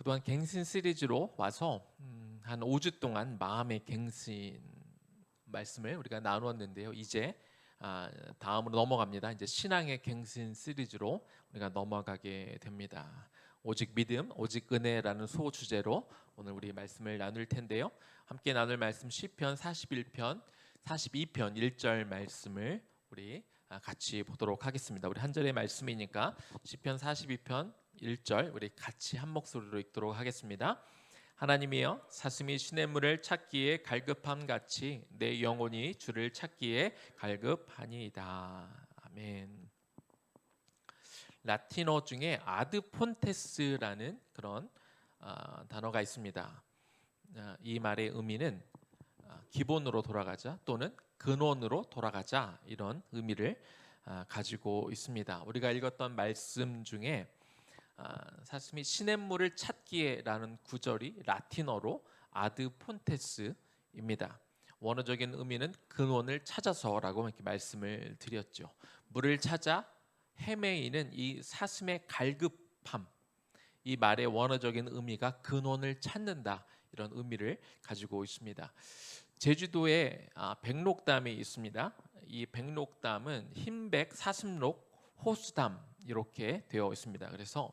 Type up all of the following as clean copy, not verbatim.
그동안 갱신 시리즈로 와서 한 5주 동안 마음의 갱신 말씀을 우리가 나누었는데요. 이제 다음으로 넘어갑니다. 이제 신앙의 갱신 시리즈로 우리가 넘어가게 됩니다. 오직 믿음, 오직 은혜라는 소주제로 오늘 우리 말씀을 나눌 텐데요. 함께 나눌 말씀 시편 41편, 42편 1절 말씀을 우리 같이 보도록 하겠습니다. 우리 한 절의 말씀이니까 시편 42편 1절 우리 같이 한 목소리로 읽도록 하겠습니다. 하나님이여, 사슴이 시냇물을 찾기에 갈급함 같이 내 영혼이 주를 찾기에 갈급하니이다. 아멘. 라틴어 중에 아드폰테스라는 그런 단어가 있습니다. 이 말의 의미는 기본으로 돌아가자 또는 근원으로 돌아가자, 이런 의미를 가지고 있습니다. 우리가 읽었던 말씀 중에 사슴이 시냇물을 찾기에라는 구절이 라틴어로 아드폰테스입니다. 원어적인 의미는 근원을 찾아서라고 이렇게 말씀을 드렸죠. 물을 찾아 헤매이는 이 사슴의 갈급함, 이 말의 원어적인 의미가 근원을 찾는다, 이런 의미를 가지고 있습니다. 제주도에 백록담이 있습니다. 이 백록담은 흰백 사슴록 호수담 이렇게 되어 있습니다. 그래서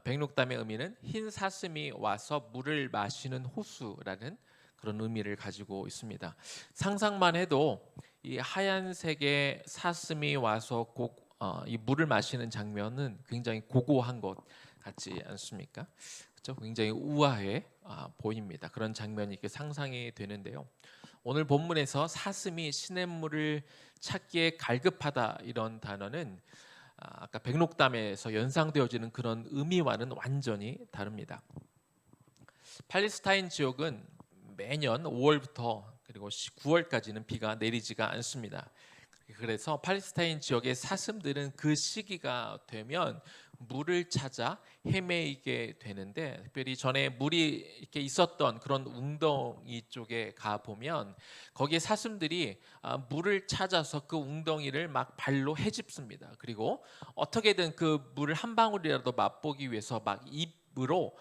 백록담의 의미는 흰 사슴이 와서 물을 마시는 호수라는 그런 의미를 가지고 있습니다. 상상만 해도 이 하얀색의 사슴이 와서 이 물을 마시는 장면은 굉장히 고고한 것 같지 않습니까? 그렇죠? 굉장히 우아해 보입니다. 그런 장면이 이렇게 상상이 되는데요. 오늘 본문에서 사슴이 시냇물을 찾기에 갈급하다, 이런 단어는 아까 백록담에서 연상되어지는 그런 의미와는 완전히 다릅니다. 팔레스타인 지역은 매년 5월부터 그리고 9월까지는 비가 내리지가 않습니다. 그래서 팔레스타인 지역의 사슴들은 그 시기가 되면 물을 찾아 헤매이게 되는데, 특별히 전에 물이 이렇게 있었던 그런 웅덩이 쪽에 가 보면 거기에 사슴들이 물을 찾아서 그 웅덩이를 막 발로 헤집습니다. 그리고 어떻게든 그 물을 한 방울이라도 맛보기 위해서 막 입으로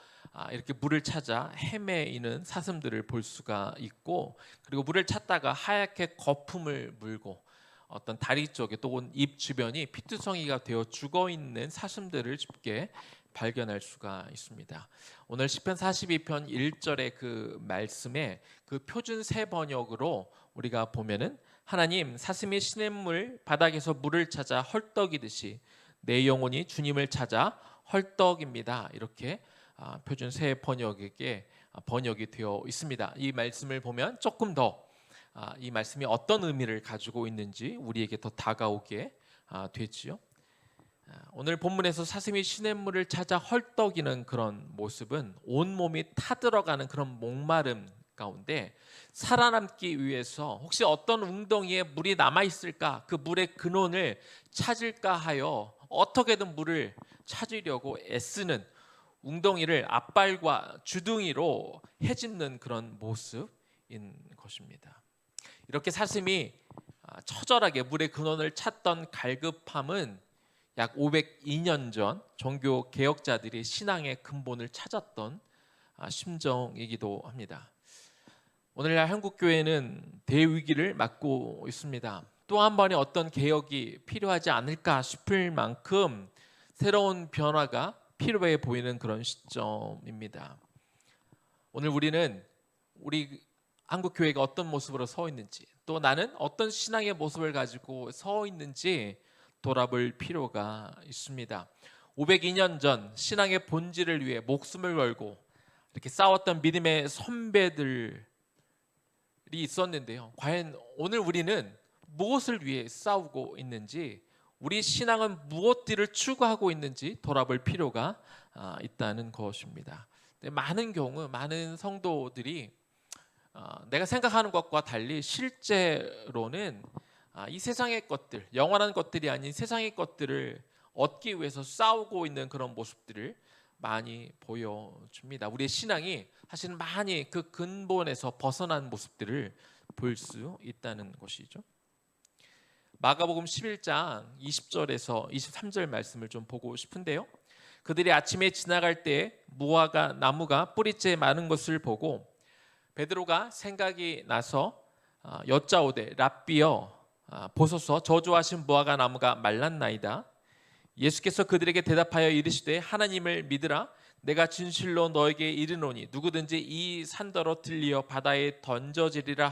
이렇게 물을 찾아 헤매이는 사슴들을 볼 수가 있고, 그리고 물을 찾다가 하얗게 거품을 물고 어떤 다리 쪽에 또는 입 주변이 피투성이가 되어 죽어 있는 사슴들을 쉽게 발견할 수가 있습니다. 오늘 시편 42편 1절의 그 말씀에 그 표준 세 번역으로 우리가 보면은, 하나님, 사슴이 시냇물 바닥에서 물을 찾아 헐떡이듯이 내 영혼이 주님을 찾아 헐떡입니다, 이렇게 표준 세 번역에게 번역이 되어 있습니다. 이 말씀을 보면 조금 더 이 말씀이 어떤 의미를 가지고 있는지 우리에게 더 다가오게 되지요. 오늘 본문에서 사슴이 시냇물을 찾아 헐떡이는 그런 모습은 온몸이 타들어가는 그런 목마름 가운데 살아남기 위해서 혹시 어떤 웅덩이에 물이 남아있을까, 그 물의 근원을 찾을까 하여 어떻게든 물을 찾으려고 애쓰는, 웅덩이를 앞발과 주둥이로 헤집는 그런 모습인 것입니다. 이렇게 사슴이 처절하게 물의 근원을 찾던 갈급함은 약 502년 전 종교 개혁자들이 신앙의 근본을 찾았던 심정이기도 합니다. 오늘날 한국 교회는 대위기를 맞고 있습니다. 또 한 번의 어떤 개혁이 필요하지 않을까 싶을 만큼 새로운 변화가 필요해 보이는 그런 시점입니다. 오늘 우리는 우리 한국 교회가 어떤 모습으로 서 있는지, 또 나는 어떤 신앙의 모습을 가지고 서 있는지 돌아볼 필요가 있습니다. 502년 전 신앙의 본질을 위해 목숨을 걸고 이렇게 싸웠던 믿음의 선배들이 있었는데요. 과연 오늘 우리는 무엇을 위해 싸우고 있는지, 우리 신앙은 무엇들을 추구하고 있는지 돌아볼 필요가 있다는 것입니다. 많은 경우 많은 성도들이 내가 생각하는 것과 달리 실제로는 이 세상의 것들, 영원한 것들이 아닌 세상의 것들을 얻기 위해서 싸우고 있는 그런 모습들을 많이 보여줍니다. 우리의 신앙이 사실 많이 그 근본에서 벗어난 모습들을 볼 수 있다는 것이죠. 마가복음 11장 20절에서 23절 말씀을 좀 보고 싶은데요. 그들이 아침에 지나갈 때 무화과 나무가 뿌리째 마른 것을 보고 베드로가 생각이 나서 여짜오되 랍비여 보소서 저주하신 무화과 나무가 말랐나이다. 예수께서 그들에게 대답하여 이르시되 하나님을 믿으라. 내가 진실로 너에게 이르노니 누구든지 이 산더러 들리어 바다에 던져지리라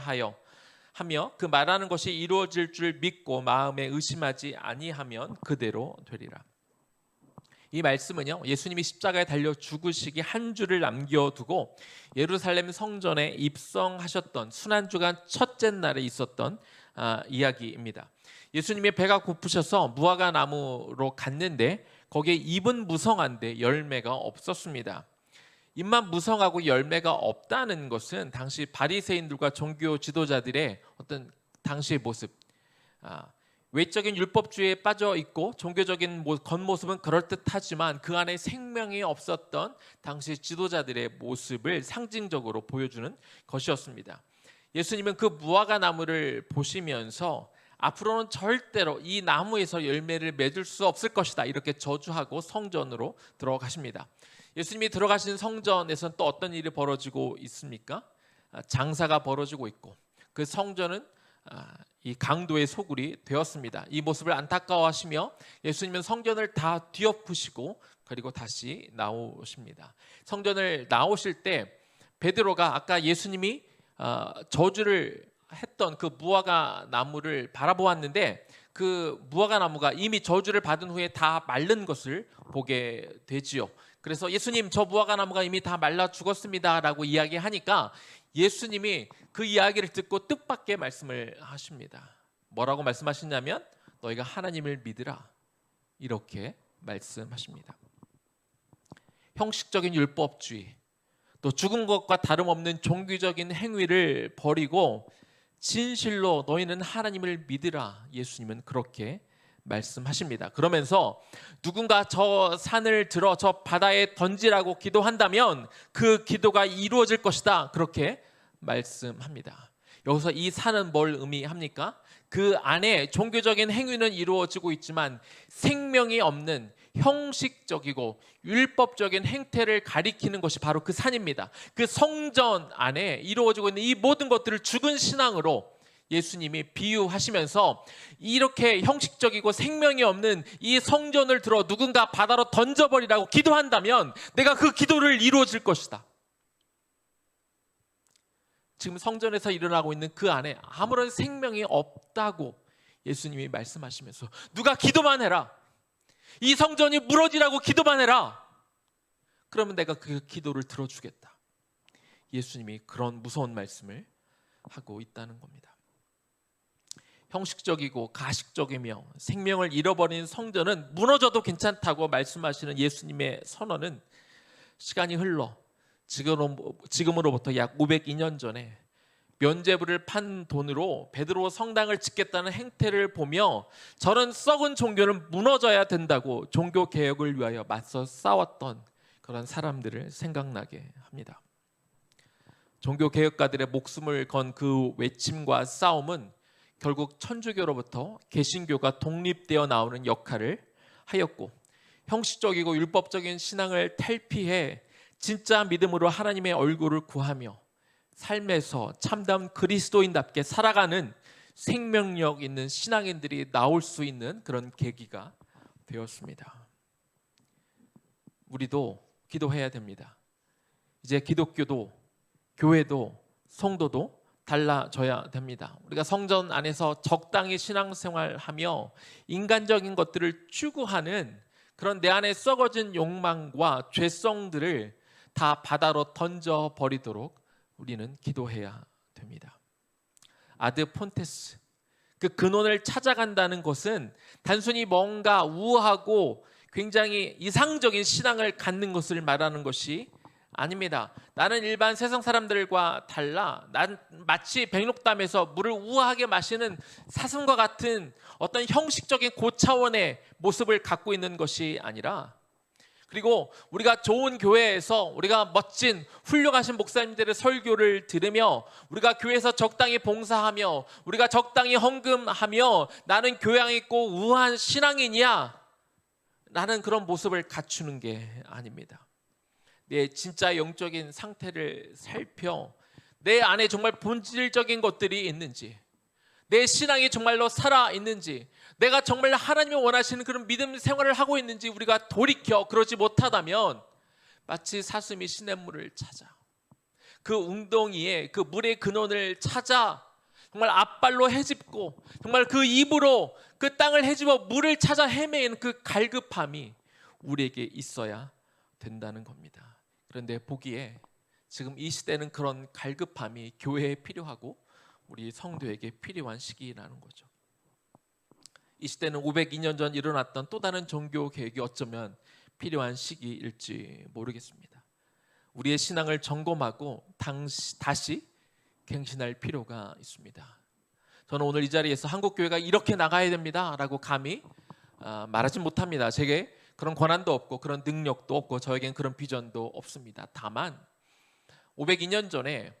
하며 그 말하는 것이 이루어질 줄 믿고 마음에 의심하지 아니하면 그대로 되리라. 이 말씀은요, 예수님이 십자가에 달려 죽으시기 한 주를 남겨두고 예루살렘 성전에 입성하셨던 순환주간 첫째 날에 있었던 이야기입니다. 예수님이 배가 고프셔서 무화과 나무로 갔는데 거기에 잎은 무성한데 열매가 없었습니다. 잎만 무성하고 열매가 없다는 것은 당시 바리새인들과 종교 지도자들의 어떤 당시의 모습, 외적인 율법주의에 빠져 있고 종교적인 겉모습은 그럴듯하지만 그 안에 생명이 없었던 당시 지도자들의 모습을 상징적으로 보여주는 것이었습니다. 예수님은 그 무화과 나무를 보시면서 앞으로는 절대로 이 나무에서 열매를 맺을 수 없을 것이다, 이렇게 저주하고 성전으로 들어가십니다. 예수님이 들어가신 성전에서는 또 어떤 일이 벌어지고 있습니까? 장사가 벌어지고 있고 그 성전은 이 강도의 소굴이 되었습니다. 이 모습을 안타까워하시며 예수님은 성전을 다 뒤엎으시고 그리고 다시 나오십니다. 성전을 나오실 때 베드로가 아까 예수님이 저주를 했던 그 무화과 나무를 바라보았는데 그 무화과 나무가 이미 저주를 받은 후에 다 마른 것을 보게 되지요. 그래서 예수님, 저 무화과 나무가 이미 다 말라 죽었습니다 라고 이야기하니까 예수님이 그 이야기를 듣고 뜻밖의 말씀을 하십니다. 뭐라고 말씀하시냐면 너희가 하나님을 믿으라, 이렇게 말씀하십니다. 형식적인 율법주의, 또 죽은 것과 다름없는 종교적인 행위를 버리고 진실로 너희는 하나님을 믿으라, 예수님은 그렇게 말씀하십니다. 그러면서 누군가 저 산을 들어 저 바다에 던지라고 기도한다면 그 기도가 이루어질 것이다, 그렇게 말씀합니다. 여기서 이 산은 뭘 의미합니까? 그 안에 종교적인 행위는 이루어지고 있지만 생명이 없는 형식적이고 율법적인 행태를 가리키는 것이 바로 그 산입니다. 그 성전 안에 이루어지고 있는 이 모든 것들을 죽은 신앙으로 예수님이 비유하시면서 이렇게 형식적이고 생명이 없는 이 성전을 들어 누군가 바다로 던져버리라고 기도한다면 내가 그 기도를 이루어질 것이다. 지금 성전에서 일어나고 있는 그 안에 아무런 생명이 없다고 예수님이 말씀하시면서 누가 기도만 해라, 이 성전이 무너지라고 기도만 해라, 그러면 내가 그 기도를 들어주겠다. 예수님이 그런 무서운 말씀을 하고 있다는 겁니다. 형식적이고 가식적이며 생명을 잃어버린 성전은 무너져도 괜찮다고 말씀하시는 예수님의 선언은 시간이 흘러 지금으로부터 약 502년 전에 면죄부를 판 돈으로 베드로 성당을 짓겠다는 행태를 보며 저런 썩은 종교는 무너져야 된다고 종교개혁을 위하여 맞서 싸웠던 그런 사람들을 생각나게 합니다. 종교개혁가들의 목숨을 건 그 외침과 싸움은 결국 천주교로부터 개신교가 독립되어 나오는 역할을 하였고, 형식적이고 율법적인 신앙을 탈피해 진짜 믿음으로 하나님의 얼굴을 구하며 삶에서 참담 그리스도인답게 살아가는 생명력 있는 신앙인들이 나올 수 있는 그런 계기가 되었습니다. 우리도 기도해야 됩니다. 이제 기독교도 교회도 성도도 달라져야 됩니다. 우리가 성전 안에서 적당히 신앙생활하며 인간적인 것들을 추구하는 그런 내 안에 썩어진 욕망과 죄성들을 다 바다로 던져버리도록 우리는 기도해야 됩니다. 아드 폰테스, 그 근원을 찾아간다는 것은 단순히 뭔가 우아하고 굉장히 이상적인 신앙을 갖는 것을 말하는 것이 아닙니다. 나는 일반 세상 사람들과 달라 난 마치 백록담에서 물을 우아하게 마시는 사슴과 같은 어떤 형식적인 고차원의 모습을 갖고 있는 것이 아니라, 그리고 우리가 좋은 교회에서 우리가 멋진 훌륭하신 목사님들의 설교를 들으며 우리가 교회에서 적당히 봉사하며 우리가 적당히 헌금하며 나는 교양 있고 우아한 신앙인이야 라는 그런 모습을 갖추는 게 아닙니다. 내 진짜 영적인 상태를 살펴 내 안에 정말 본질적인 것들이 있는지, 내 신앙이 정말로 살아있는지, 내가 정말 하나님이 원하시는 그런 믿음 생활을 하고 있는지 우리가 돌이켜 그러지 못하다면 마치 사슴이 시냇물을 찾아 그 웅덩이에 그 물의 근원을 찾아 정말 앞발로 헤집고 정말 그 입으로 그 땅을 헤집어 물을 찾아 헤매는 그 갈급함이 우리에게 있어야 된다는 겁니다. 그런데 보기에 지금 이 시대는 그런 갈급함이 교회에 필요하고 우리 성도에게 필요한 시기라는 거죠. 이 시대는 502년 전 일어났던 또 다른 종교 개혁이 어쩌면 필요한 시기일지 모르겠습니다. 우리의 신앙을 점검하고 다시 갱신할 필요가 있습니다. 저는 오늘 이 자리에서 한국교회가 이렇게 나가야 됩니다 라고 감히 말하지 못합니다. 제게 그런 권한도 없고 그런 능력도 없고 저에겐 그런 비전도 없습니다. 다만 502년 전에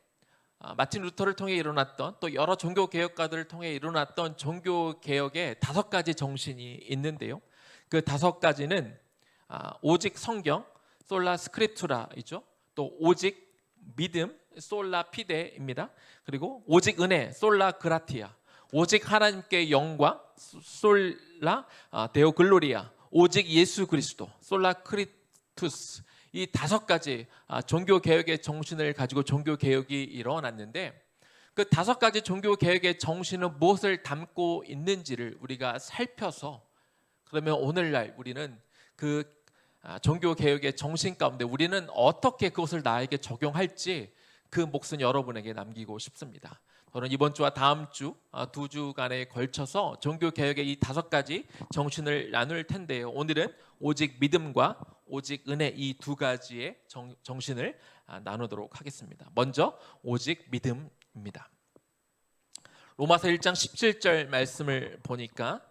마틴 루터를 통해 일어났던 또 여러 종교개혁가들을 통해 일어났던 종교개혁의 5가지 정신이 있는데요. 그 5가지는 오직 성경, 솔라 스크립투라이죠. 또 오직 믿음, 솔라 피데입니다. 그리고 오직 은혜, 솔라 그라티아. 오직 하나님께 영광, 솔라 데오 글로리아. 오직 예수 그리스도, 솔라 크리투스. 이 5가지 종교개혁의 정신을 가지고 종교개혁이 일어났는데 그 5가지 종교개혁의 정신은 무엇을 담고 있는지를 우리가 살펴서 그러면 오늘날 우리는 그 종교개혁의 정신 가운데 우리는 어떻게 그것을 나에게 적용할지 그 몫은 여러분에게 남기고 싶습니다. 저는 이번 주와 다음 주 2주간에 걸쳐서 종교개혁의 이 5가지 정신을 나눌 텐데요. 오늘은 오직 믿음과 오직 은혜 이 2가지의 정신을 나누도록 하겠습니다. 먼저 오직 믿음입니다. 로마서 1장 17절 말씀을 보니까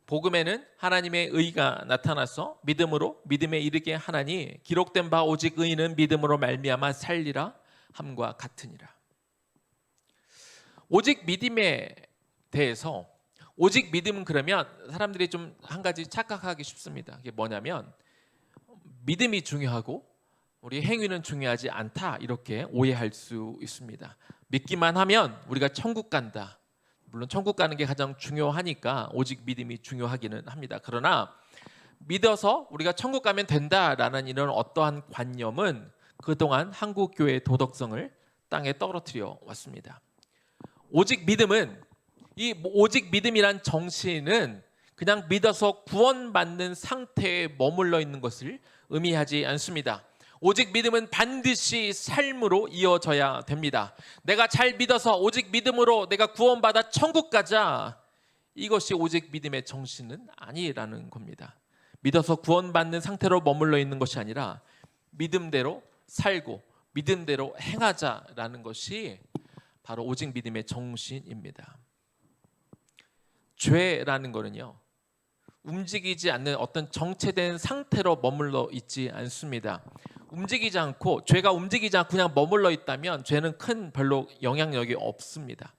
복음에는 하나님의 의가 나타나서 믿음으로 믿음에 이르게 하나니 기록된 바 오직 의인은 믿음으로 말미암아 살리라 함과 같으니라. 오직 믿음에 대해서 오직 믿음은 그러면 사람들이 좀 한 가지 착각하기 쉽습니다. 그게 뭐냐면 믿음이 중요하고 우리 행위는 중요하지 않다 이렇게 오해할 수 있습니다. 믿기만 하면 우리가 천국 간다. 물론 천국 가는 게 가장 중요하니까 오직 믿음이 중요하기는 합니다. 그러나 믿어서 우리가 천국 가면 된다라는 이런 어떠한 관념은 그동안 한국 교회의 도덕성을 땅에 떨어뜨려 왔습니다. 오직 믿음은 이 오직 믿음이란 정신은 그냥 믿어서 구원받는 상태에 머물러 있는 것을 의미하지 않습니다. 오직 믿음은 반드시 삶으로 이어져야 됩니다. 내가 잘 믿어서 오직 믿음으로 내가 구원받아 천국 가자. 이것이 오직 믿음의 정신은 아니라는 겁니다. 믿어서 구원받는 상태로 머물러 있는 것이 아니라 믿음대로 살고 믿음대로 행하자라는 것이 바로 오직 믿음의 정신입니다. 죄라는 거는요, 움직이지 않는 어떤 정체된 상태로 머물러 있지 않습니다. 움직이지 않고 죄가 움직이지 않고 그냥 머물러 있다면 죄는 큰 별로 영향력이 없습니다.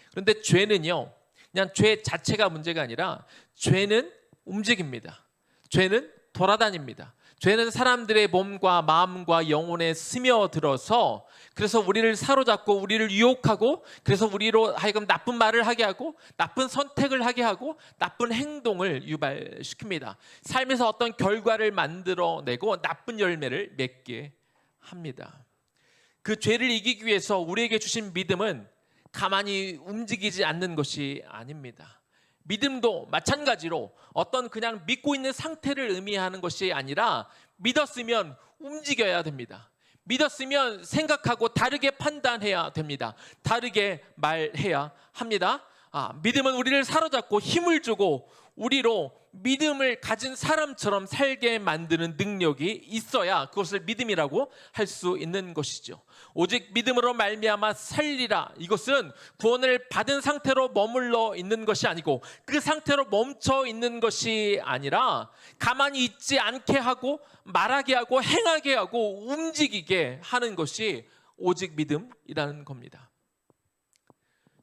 그런데 죄는요, 그냥 죄 자체가 문제가 아니라 죄는 움직입니다. 죄는 돌아다닙니다. 죄는 사람들의 몸과 마음과 영혼에 스며들어서 그래서 우리를 사로잡고 우리를 유혹하고 그래서 우리로 하여금 나쁜 말을 하게 하고 나쁜 선택을 하게 하고 나쁜 행동을 유발시킵니다. 삶에서 어떤 결과를 만들어내고 나쁜 열매를 맺게 합니다. 그 죄를 이기기 위해서 우리에게 주신 믿음은 가만히 움직이지 않는 것이 아닙니다. 믿음도 마찬가지로 어떤 그냥 믿고 있는 상태를 의미하는 것이 아니라 믿었으면 움직여야 됩니다. 믿었으면 생각하고 다르게 판단해야 됩니다. 다르게 말해야 합니다. 믿음은 우리를 사로잡고 힘을 주고 우리로 믿음을 가진 사람처럼 살게 만드는 능력이 있어야 그것을 믿음이라고 할 수 있는 것이죠. 오직 믿음으로 말미암아 살리라. 이것은 구원을 받은 상태로 머물러 있는 것이 아니고 그 상태로 멈춰 있는 것이 아니라 가만히 있지 않게 하고 말하게 하고 행하게 하고 움직이게 하는 것이 오직 믿음이라는 겁니다.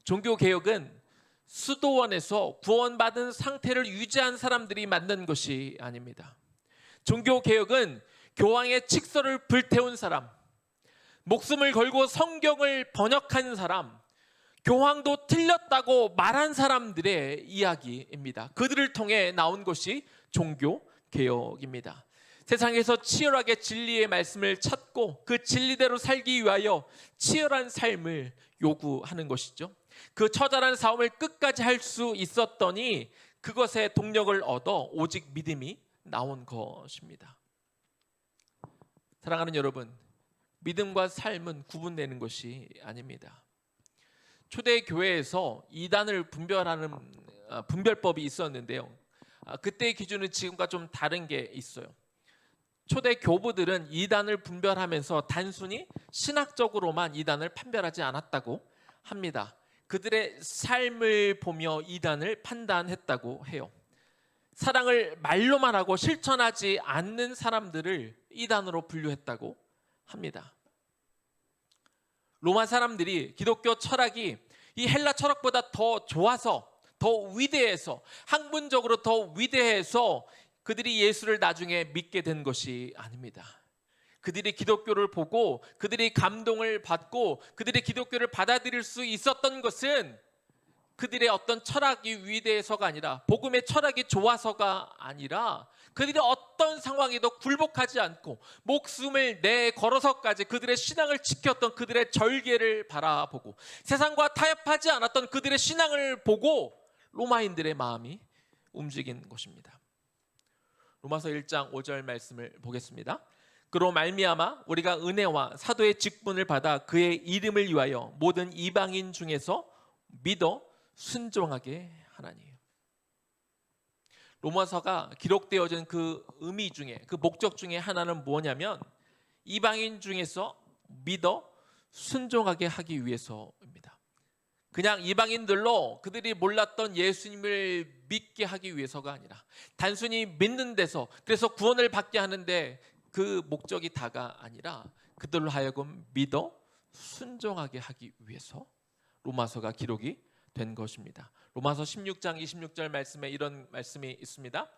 종교개혁은 수도원에서 구원받은 상태를 유지한 사람들이 만든 것이 아닙니다. 종교개혁은 교황의 칙서를 불태운 사람, 목숨을 걸고 성경을 번역한 사람, 교황도 틀렸다고 말한 사람들의 이야기입니다. 그들을 통해 나온 것이 종교개혁입니다. 세상에서 치열하게 진리의 말씀을 찾고 그 진리대로 살기 위하여 치열한 삶을 요구하는 것이죠. 그 처절한 싸움을 끝까지 할 수 있었더니 그것에 동력을 얻어 오직 믿음이 나온 것입니다. 사랑하는 여러분, 믿음과 삶은 구분되는 것이 아닙니다. 초대 교회에서 이단을 분별하는 분별법이 있었는데요. 그때의 기준은 지금과 좀 다른 게 있어요. 초대 교부들은 이단을 분별하면서 단순히 신학적으로만 이단을 판별하지 않았다고 합니다. 그들의 삶을 보며 이단을 판단했다고 해요. 사랑을 말로만 하고 실천하지 않는 사람들을 이단으로 분류했다고 합니다. 로마 사람들이 기독교 철학이 이 헬라 철학보다 더 좋아서, 더 위대해서, 학문적으로 더 위대해서 그들이 예수를 나중에 믿게 된 것이 아닙니다. 그들이 기독교를 보고 그들이 감동을 받고 그들이 기독교를 받아들일 수 있었던 것은 그들의 어떤 철학이 위대해서가 아니라, 복음의 철학이 좋아서가 아니라, 그들이 어떤 상황에도 굴복하지 않고 목숨을 내걸어서까지 그들의 신앙을 지켰던 그들의 절개를 바라보고 세상과 타협하지 않았던 그들의 신앙을 보고 로마인들의 마음이 움직인 것입니다. 로마서 1장 5절 말씀을 보겠습니다. 그로 말미암아 우리가 은혜와 사도의 직분을 받아 그의 이름을 위하여 모든 이방인 중에서 믿어 순종하게 하나니. 로마서가 기록되어진 그 의미 중에, 그 목적 중에 하나는 뭐냐면 이방인 중에서 믿어 순종하게 하기 위해서입니다. 그냥 이방인들로 그들이 몰랐던 예수님을 믿게 하기 위해서가 아니라, 단순히 믿는 데서 그래서 구원을 받게 하는데 그 목적이 다가 아니라 그들로 하여금 믿어 순종하게 하기 위해서 로마서가 기록이 된 것입니다. 로마서 16장 26절 말씀에 이런 말씀이 있습니다.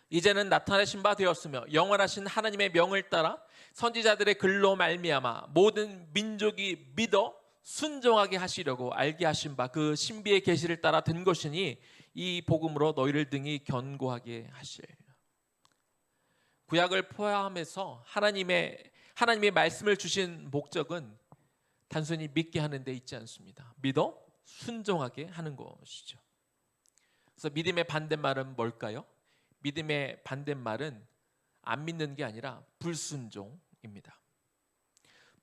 이제는 나타나신 바 되었으며 영원하신 하나님의 명을 따라 선지자들의 글로 말미암아 모든 민족이 믿어 순종하게 하시려고 알게 하신 바 그 신비의 계시를 따라 된 것이니 이 복음으로 너희를 등이 견고하게 하실. 구약을 포함해서 하나님의 말씀을 주신 목적은 단순히 믿게 하는 데 있지 않습니다. 믿어 순종하게 하는 것이죠. 그래서 믿음의 반대말은 뭘까요? 믿음의 반대말은 안 믿는 게 아니라 불순종입니다.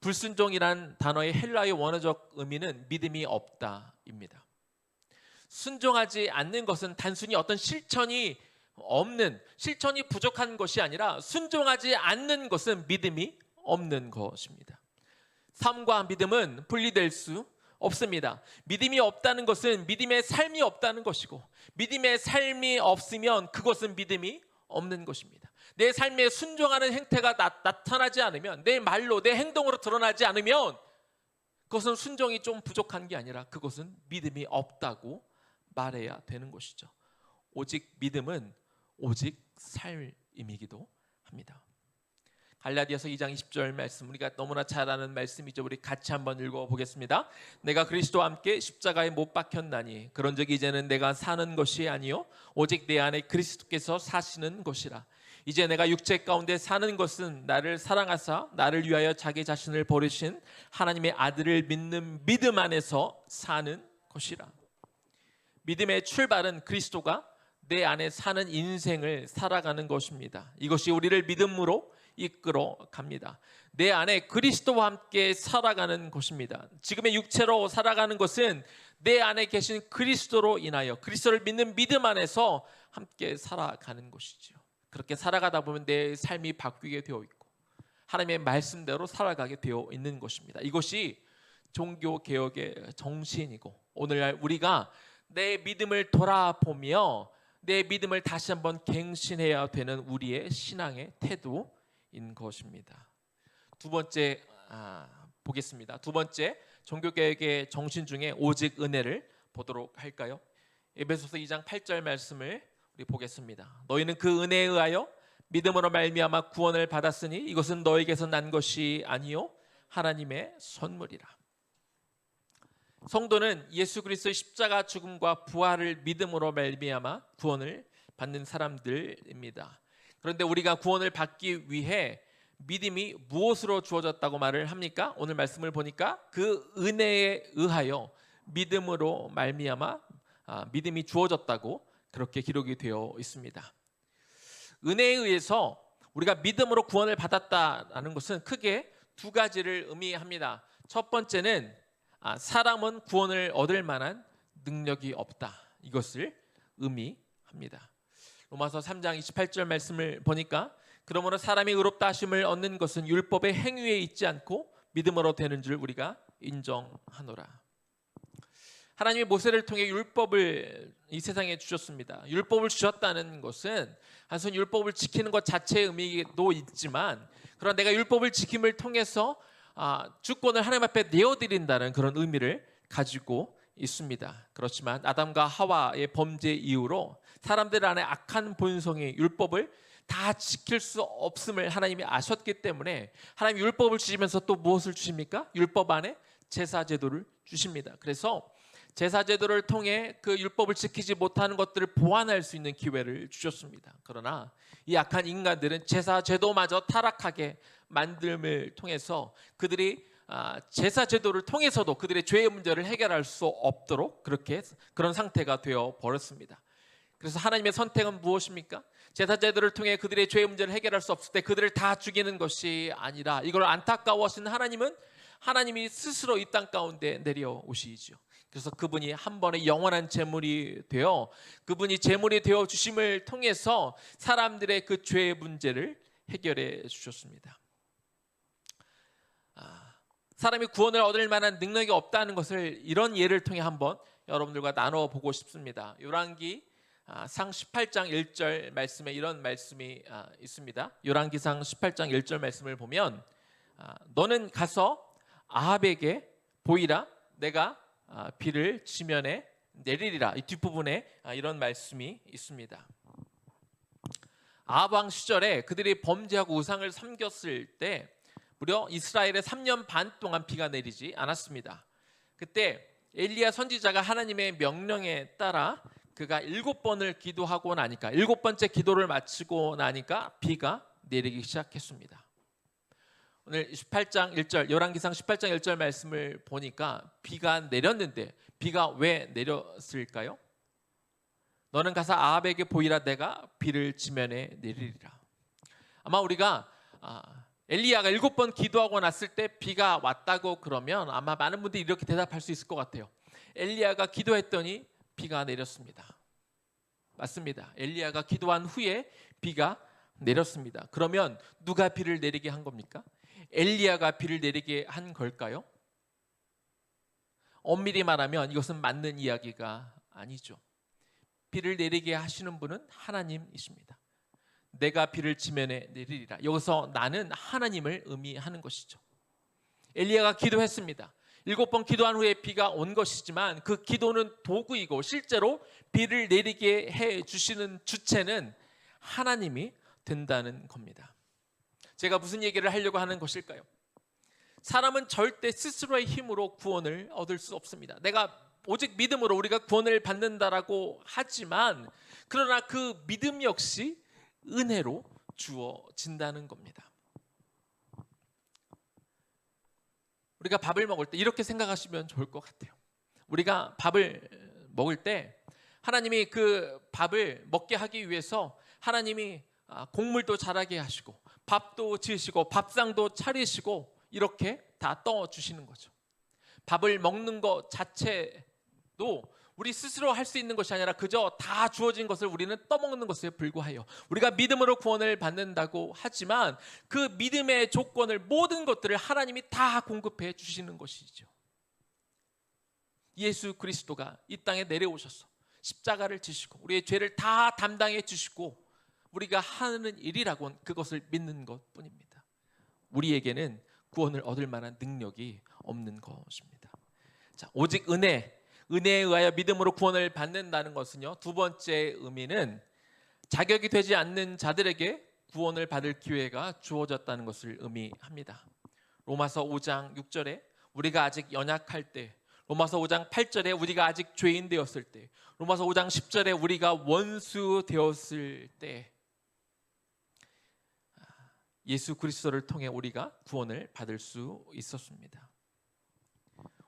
불순종이란 단어의 헬라의 원어적 의미는 믿음이 없다입니다. 순종하지 않는 것은 단순히 어떤 실천이 부족한 것이 아니라 순종하지 않는 것은 믿음이 없는 것입니다. 삶과 믿음은 분리될 수 없습니다. 믿음이 없다는 것은 믿음의 삶이 없다는 것이고, 믿음의 삶이 없으면 그것은 믿음이 없는 것입니다. 내 삶에 순종하는 행태가 나타나지 않으면, 내 말로 내 행동으로 드러나지 않으면 그것은 순종이 좀 부족한 게 아니라 그것은 믿음이 없다고 말해야 되는 것이죠. 오직 믿음은 오직 삶이기도 합니다. 갈라디아서 2장 20절 말씀, 우리가 너무나 잘 아는 말씀이죠. 우리 같이 한번 읽어보겠습니다. 내가 그리스도와 함께 십자가에 못 박혔나니 그런즉 이제는 내가 사는 것이 아니요 오직 내 안에 그리스도께서 사시는 것이라. 이제 내가 육체 가운데 사는 것은 나를 사랑하사 나를 위하여 자기 자신을 버리신 하나님의 아들을 믿는 믿음 안에서 사는 것이라. 믿음의 출발은 그리스도가 내 안에 사는 인생을 살아가는 것입니다. 이것이 우리를 믿음으로 이끌어 갑니다. 내 안에 그리스도와 함께 살아가는 것입니다. 지금의 육체로 살아가는 것은 내 안에 계신 그리스도로 인하여 그리스도를 믿는 믿음 안에서 함께 살아가는 것이죠. 그렇게 살아가다 보면 내 삶이 바뀌게 되어 있고 하나님의 말씀대로 살아가게 되어 있는 것입니다. 이것이 종교개혁의 정신이고, 오늘날 우리가 내 믿음을 돌아보며 내 믿음을 다시 한번 갱신해야 되는 우리의 신앙의 태도인 것입니다. 두 번째 보겠습니다. 두 번째 종교개혁의 정신 중에 오직 은혜를 보도록 할까요? 에베소서 2장 8절 말씀을 우리 보겠습니다. 너희는 그 은혜에 의하여 믿음으로 말미암아 구원을 받았으니 이것은 너에게서 난 것이 아니요 하나님의 선물이라. 성도는 예수 그리스도의 십자가 죽음과 부활을 믿음으로 말미암아 구원을 받는 사람들입니다. 그런데 우리가 구원을 받기 위해 믿음이 무엇으로 주어졌다고 말을 합니까? 오늘 말씀을 보니까 그 은혜에 의하여 믿음으로 말미암아 믿음이 주어졌다고 그렇게 기록이 되어 있습니다. 은혜에 의해서 우리가 믿음으로 구원을 받았다는 것은 크게 두 가지를 의미합니다. 첫 번째는 사람은 구원을 얻을 만한 능력이 없다. 이것을 의미합니다. 로마서 3장 28절 말씀을 보니까 그러므로 사람이 의롭다 하심을 얻는 것은 율법의 행위에 있지 않고 믿음으로 되는 줄 우리가 인정하노라. 하나님이 모세를 통해 율법을 이 세상에 주셨습니다. 율법을 주셨다는 것은 단순히 율법을 지키는 것 자체의 의미도 있지만, 그러나 내가 율법을 지킴을 통해서 주권을 하나님 앞에 내어드린다는 그런 의미를 가지고 있습니다. 그렇지만 아담과 하와의 범죄 이후로 사람들 안에 악한 본성이 율법을 다 지킬 수 없음을 하나님이 아셨기 때문에 하나님 율법을 주시면서 또 무엇을 주십니까? 율법 안에 제사 제도를 주십니다. 그래서 제사 제도를 통해 그 율법을 지키지 못하는 것들을 보완할 수 있는 기회를 주셨습니다. 그러나 이 악한 인간들은 제사 제도마저 타락하게 만듦을 통해서 그들이 제사 제도를 통해서도 그들의 죄의 문제를 해결할 수 없도록 그런 상태가 되어 버렸습니다. 그래서 하나님의 선택은 무엇입니까? 제사 제도를 통해 그들의 죄의 문제를 해결할 수 없을 때 그들을 다 죽이는 것이 아니라, 이걸 안타까워하시는 하나님은 하나님이 스스로 이 땅 가운데 내려오시죠. 그래서 그분이 한 번의 영원한 제물이 되어, 그분이 제물이 되어 주심을 통해서 사람들의 그 죄의 문제를 해결해 주셨습니다. 사람이 구원을 얻을 만한 능력이 없다는 것을 이런 예를 통해 한번 여러분들과 나눠 보고 싶습니다. 열왕기 상 18장 1절 말씀에 이런 말씀이 있습니다. 열왕기상 18장 1절 말씀을 보면 너는 가서 아합에게 보이라, 내가 비를 지면에 내리리라. 이 뒷부분에 이런 말씀이 있습니다. 아합 왕 시절에 그들이 범죄하고 우상을 섬겼을 때 무려 이스라엘에 3년 반 동안 비가 내리지 않았습니다. 그때 엘리야 선지자가 하나님의 명령에 따라 그가 7번을 기도하고 나니까, 7번째 기도를 마치고 나니까 비가 내리기 시작했습니다. 오늘 18장 1절, 열왕기상 18장 1절 말씀을 보니까 비가 내렸는데 비가 왜 내렸을까요? 너는 가서 아합에게 보이라, 내가 비를 지면에 내리리라. 아마 우리가 엘리야가 7번 기도하고 났을 때 비가 왔다고 그러면 아마 많은 분들이 이렇게 대답할 수 있을 것 같아요. 엘리야가 기도했더니 비가 내렸습니다. 맞습니다. 엘리야가 기도한 후에 비가 내렸습니다. 그러면 누가 비를 내리게 한 겁니까? 엘리야가 비를 내리게 한 걸까요? 엄밀히 말하면 이것은 맞는 이야기가 아니죠. 비를 내리게 하시는 분은 하나님이십니다. 내가 비를 지면에 내리리라. 여기서 나는 하나님을 의미하는 것이죠. 엘리야가 기도했습니다. 7번 기도한 후에 비가 온 것이지만 그 기도는 도구이고 실제로 비를 내리게 해 주시는 주체는 하나님이 된다는 겁니다. 제가 무슨 얘기를 하려고 하는 것일까요? 사람은 절대 스스로의 힘으로 구원을 얻을 수 없습니다. 내가 오직 믿음으로 우리가 구원을 받는다라고 하지만, 그러나 그 믿음 역시 은혜로 주어진다는 겁니다. 우리가 밥을 먹을 때 이렇게 생각하시면 좋을 것 같아요. 우리가 밥을 먹을 때 하나님이 그 밥을 먹게 하기 위해서 하나님이 곡물도 자라게 하시고 밥도 지으시고 밥상도 차리시고 이렇게 다 떠주시는 거죠. 밥을 먹는 것 자체도 우리 스스로 할 수 있는 것이 아니라 그저 다 주어진 것을 우리는 떠먹는 것에 불과해요. 우리가 믿음으로 구원을 받는다고 하지만 그 믿음의 조건을, 모든 것들을 하나님이 다 공급해 주시는 것이죠. 예수 그리스도가 이 땅에 내려오셔서 십자가를 지시고 우리의 죄를 다 담당해 주시고 우리가 하는 일이라고는 그것을 믿는 것뿐입니다. 우리에게는 구원을 얻을 만한 능력이 없는 것입니다. 자, 오직 은혜에 의하여 믿음으로 구원을 받는다는 것은요, 두 번째 의미는 자격이 되지 않는 자들에게 구원을 받을 기회가 주어졌다는 것을 의미합니다. 로마서 5장 6절에 우리가 아직 연약할 때, 로마서 5장 8절에 우리가 아직 죄인 되었을 때, 로마서 5장 10절에 우리가 원수 되었을 때 예수 그리스도를 통해 우리가 구원을 받을 수 있었습니다.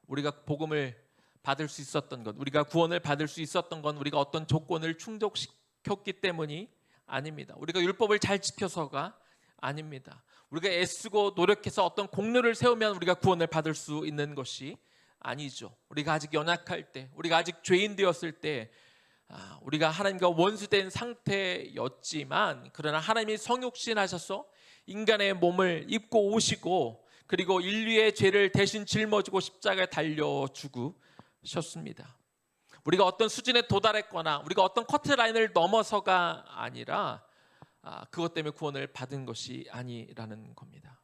우리가 복음을 받을 수 있었던 것, 우리가 구원을 받을 수 있었던 건 우리가 어떤 조건을 충족시켰기 때문이 아닙니다. 우리가 율법을 잘 지켜서가 아닙니다. 우리가 애쓰고 노력해서 어떤 공로를 세우면 우리가 구원을 받을 수 있는 것이 아니죠. 우리가 아직 연약할 때, 우리가 아직 죄인 되었을 때, 우리가 하나님과 원수된 상태였지만, 그러나 하나님이 성육신하셔서 인간의 몸을 입고 오시고, 그리고 인류의 죄를 대신 짊어지고 십자가에 달려 죽으셨습니다. 우리가 어떤 수준에 도달했거나 우리가 어떤 커트라인을 넘어서가 아니라 그것 때문에 구원을 받은 것이 아니라는 겁니다.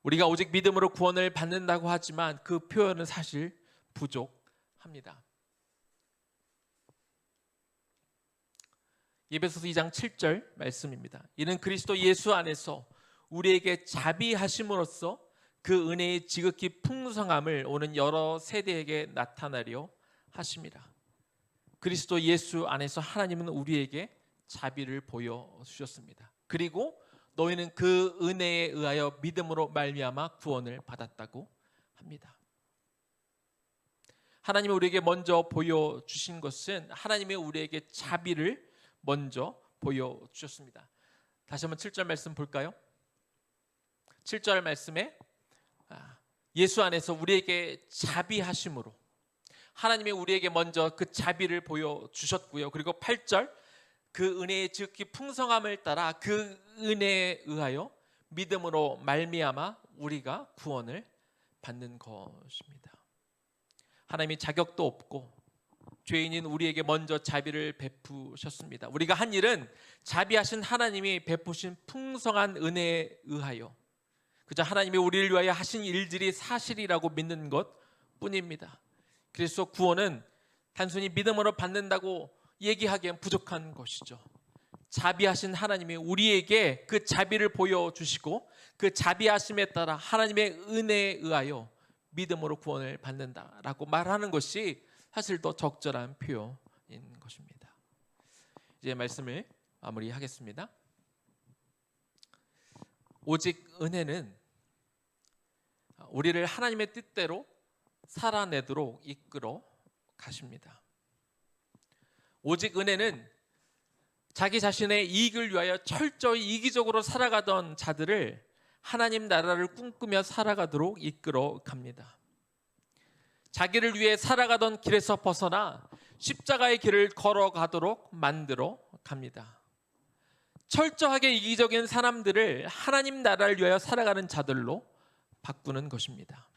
우리가 오직 믿음으로 구원을 받는다고 하지만 그 표현은 사실 부족합니다. 에베소서 2장 7절 말씀입니다. 이는 그리스도 예수 안에서 우리에게 자비하심으로써 그 은혜의 지극히 풍성함을 오는 여러 세대에게 나타나려 하심이라. 그리스도 예수 안에서 하나님은 우리에게 자비를 보여주셨습니다. 그리고 너희는 그 은혜에 의하여 믿음으로 말미암아 구원을 받았다고 합니다. 하나님이 우리에게 먼저 보여주신 것은 하나님이 우리에게 자비를 먼저 보여주셨습니다. 다시 한번 7절 말씀 볼까요? 7절 말씀에 예수 안에서 우리에게 자비하심으로 하나님이 우리에게 먼저 그 자비를 보여주셨고요. 그리고 8절 그 은혜의 지극히 풍성함을 따라 그 은혜에 의하여 믿음으로 말미암아 우리가 구원을 받는 것입니다. 하나님이 자격도 없고 죄인인 우리에게 먼저 자비를 베푸셨습니다. 우리가 한 일은 자비하신 하나님이 베푸신 풍성한 은혜에 의하여 그저 하나님이 우리를 위하여 하신 일들이 사실이라고 믿는 것 뿐입니다. 그래서 구원은 단순히 믿음으로 받는다고 얘기하기엔 부족한 것이죠. 자비하신 하나님이 우리에게 그 자비를 보여주시고 그 자비하심에 따라 하나님의 은혜에 의하여 믿음으로 구원을 받는다라고 말하는 것이 사실 더 적절한 표현인 것입니다. 이제 말씀을 마무리하겠습니다. 오직 은혜는 우리를 하나님의 뜻대로 살아내도록 이끌어 가십니다. 오직 은혜는 자기 자신의 이익을 위하여 철저히 이기적으로 살아가던 자들을 하나님 나라를 꿈꾸며 살아가도록 이끌어 갑니다. 자기를 위해 살아가던 길에서 벗어나 십자가의 길을 걸어가도록 만들어 갑니다. 철저하게 이기적인 사람들을 하나님 나라를 위하여 살아가는 자들로 바꾸는 것입니다.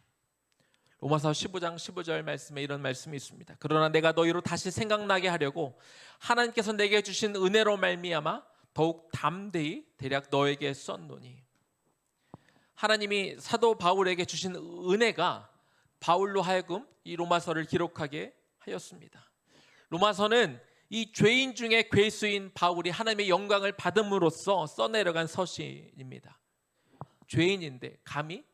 로마서 15장 15절 말씀에 이런 말씀이 있습니다. 그러나 내가 너희로 다시 생각나게 하려고 하나님께서 내게 주신 은혜로 말미암아 더욱 담대히 대략 너에게 썼노니. 하나님이 사도 바울에게 주신 은혜가 바울로 하여금 이 로마서를 기록하게 하였습니다. 로마서는 이 죄인 중에 괴수인 바울이 하나님의 영광을 받음으로써 써내려간 서신입니다. 죄인인데 감히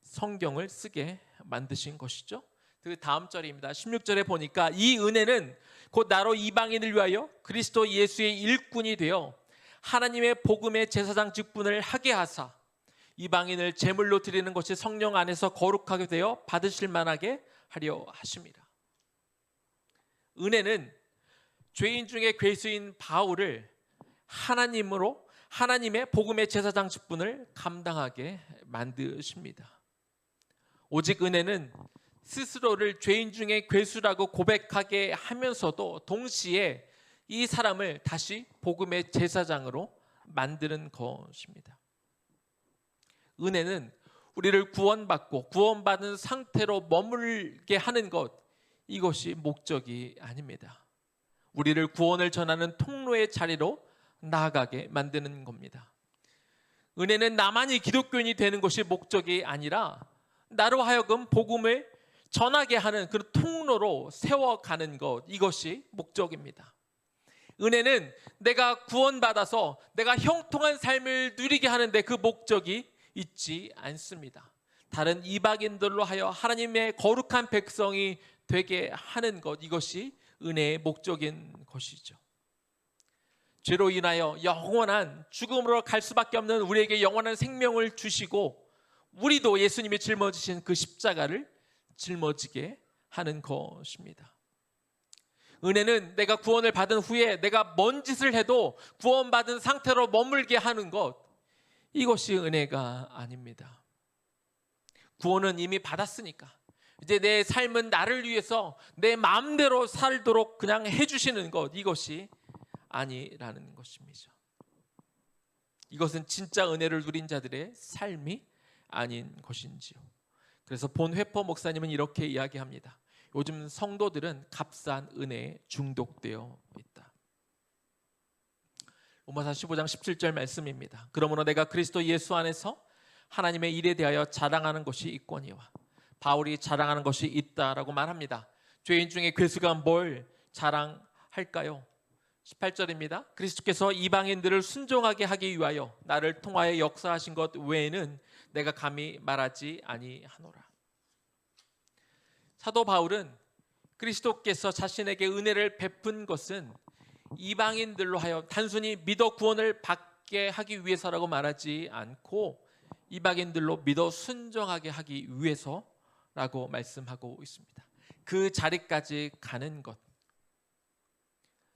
성경을 쓰게 만드신 것이죠. 그 다음 절입니다. 16절에 보니까 이 은혜는 곧 나로 이방인을 위하여 그리스도 예수의 일꾼이 되어 하나님의 복음의 제사장 직분을 하게 하사 이방인을 제물로 드리는 것이 성령 안에서 거룩하게 되어 받으실 만하게 하려 하심이라. 은혜는 죄인 중에 괴수인 바울을 하나님으로 하나님의 복음의 제사장 직분을 감당하게 만드십니다. 오직 은혜는 스스로를 죄인 중에 괴수라고 고백하게 하면서도 동시에 이 사람을 다시 복음의 제사장으로 만드는 것입니다. 은혜는 우리를 구원받고 구원받은 상태로 머물게 하는 것, 이것이 목적이 아닙니다. 우리를 구원을 전하는 통로의 자리로 나아가게 만드는 겁니다. 은혜는 나만이 기독교인이 되는 것이 목적이 아니라 나로 하여금 복음을 전하게 하는 그런 통로로 세워가는 것, 이것이 목적입니다. 은혜는 내가 구원받아서 내가 형통한 삶을 누리게 하는데 그 목적이 있지 않습니다. 다른 이방인들로 하여 하나님의 거룩한 백성이 되게 하는 것, 이것이 은혜의 목적인 것이죠. 죄로 인하여 영원한 죽음으로 갈 수밖에 없는 우리에게 영원한 생명을 주시고 우리도 예수님이 짊어지신 그 십자가를 짊어지게 하는 것입니다. 은혜는 내가 구원을 받은 후에 내가 뭔 짓을 해도 구원받은 상태로 머물게 하는 것, 이것이 은혜가 아닙니다. 구원은 이미 받았으니까 이제 내 삶은 나를 위해서 내 마음대로 살도록 그냥 해주시는 것, 이것이 아니라는 것입니다. 이것은 진짜 은혜를 누린 자들의 삶이 아닌 것인지요. 그래서 본 회퍼 목사님은 이렇게 이야기합니다. 요즘 성도들은 값싼 은혜에 중독되어 있다. 로마서 15장 17절 말씀입니다. 그러므로 내가 그리스도 예수 안에서 하나님의 일에 대하여 자랑하는 것이 있거니와. 바울이 자랑하는 것이 있다라고 말합니다. 죄인 중에 괴수가 뭘 자랑할까요? 18절입니다. 그리스도께서 이방인들을 순종하게 하기 위하여 나를 통하여 역사하신 것 외에는 내가 감히 말하지 아니하노라. 사도 바울은 그리스도께서 자신에게 은혜를 베푼 것은 이방인들로 하여 단순히 믿어 구원을 받게 하기 위해서라고 말하지 않고 이방인들로 믿어 순종하게 하기 위해서라고 말씀하고 있습니다. 그 자리까지 가는 것,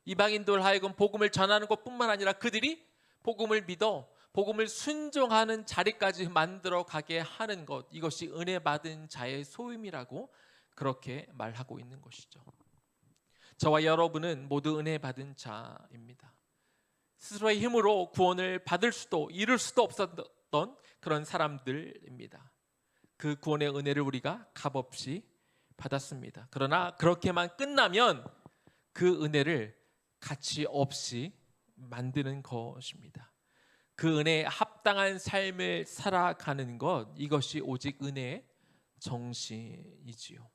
이방인들 하여금 복음을 전하는 것뿐만 아니라 그들이 복음을 믿어 복음을 순종하는 자리까지 만들어 가게 하는 것, 이것이 은혜 받은 자의 소임이라고 그렇게 말하고 있는 것이죠. 저와 여러분은 모두 은혜 받은 자입니다. 스스로의 힘으로 구원을 받을 수도 이룰 수도 없었던 그런 사람들입니다. 그 구원의 은혜를 우리가 값없이 받았습니다. 그러나 그렇게만 끝나면 그 은혜를 가치 없이 만드는 것입니다. 그 은혜에 합당한 삶을 살아가는 것, 이것이 오직 은혜의 정신이지요.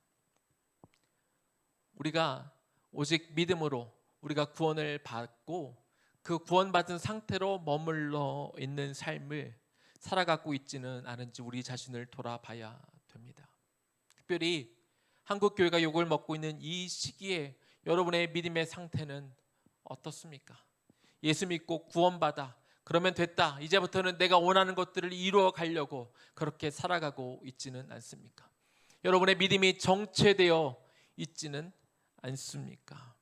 우리가 오직 믿음으로 우리가 구원을 받고 그 구원받은 상태로 머물러 있는 삶을 살아가고 있지는 않은지 우리 자신을 돌아봐야 됩니다. 특별히 한국교회가 욕을 먹고 있는 이 시기에 여러분의 믿음의 상태는 어떻습니까? 예수 믿고 구원받아 그러면 됐다, 이제부터는 내가 원하는 것들을 이루어 가려고 그렇게 살아가고 있지는 않습니까? 여러분의 믿음이 정체되어 있지는 않습니까?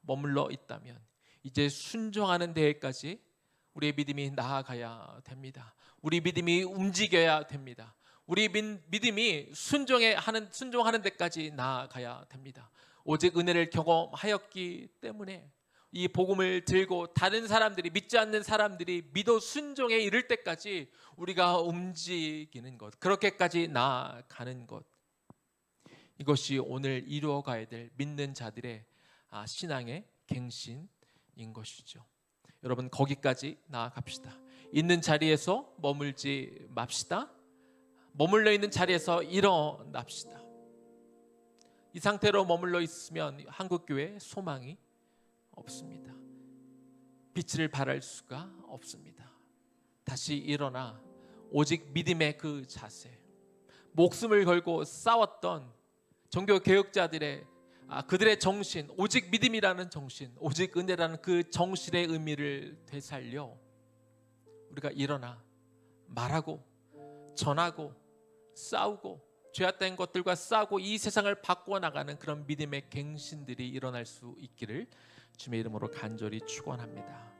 머물러 있다면 이제 순종하는 데에까지 우리의 믿음이 나아가야 됩니다. 우리 믿음이 움직여야 됩니다. 우리 믿음이 순종하는 데까지 나아가야 됩니다. 오직 은혜를 경험하였기 때문에 이 복음을 들고 다른 사람들이, 믿지 않는 사람들이 믿어 순종에 이를 때까지 우리가 움직이는 것, 그렇게까지 나아가는 것, 이것이 오늘 이루어가야 될 믿는 자들의 신앙의 갱신인 것이죠. 여러분, 거기까지 나아갑시다. 있는 자리에서 머물지 맙시다. 머물러 있는 자리에서 일어납시다. 이 상태로 머물러 있으면 한국교회에 소망이 없습니다. 빛을 발할 수가 없습니다. 다시 일어나 오직 믿음의 그 자세, 목숨을 걸고 싸웠던 종교 개혁자들의 그들의 정신, 오직 믿음이라는 정신, 오직 은혜라는 그 정신의 의미를 되살려 우리가 일어나 말하고 전하고 싸우고 죄악된 것들과 싸우고 이 세상을 바꾸어 나가는 그런 믿음의 갱신들이 일어날 수 있기를 주님의 이름으로 간절히 축원합니다.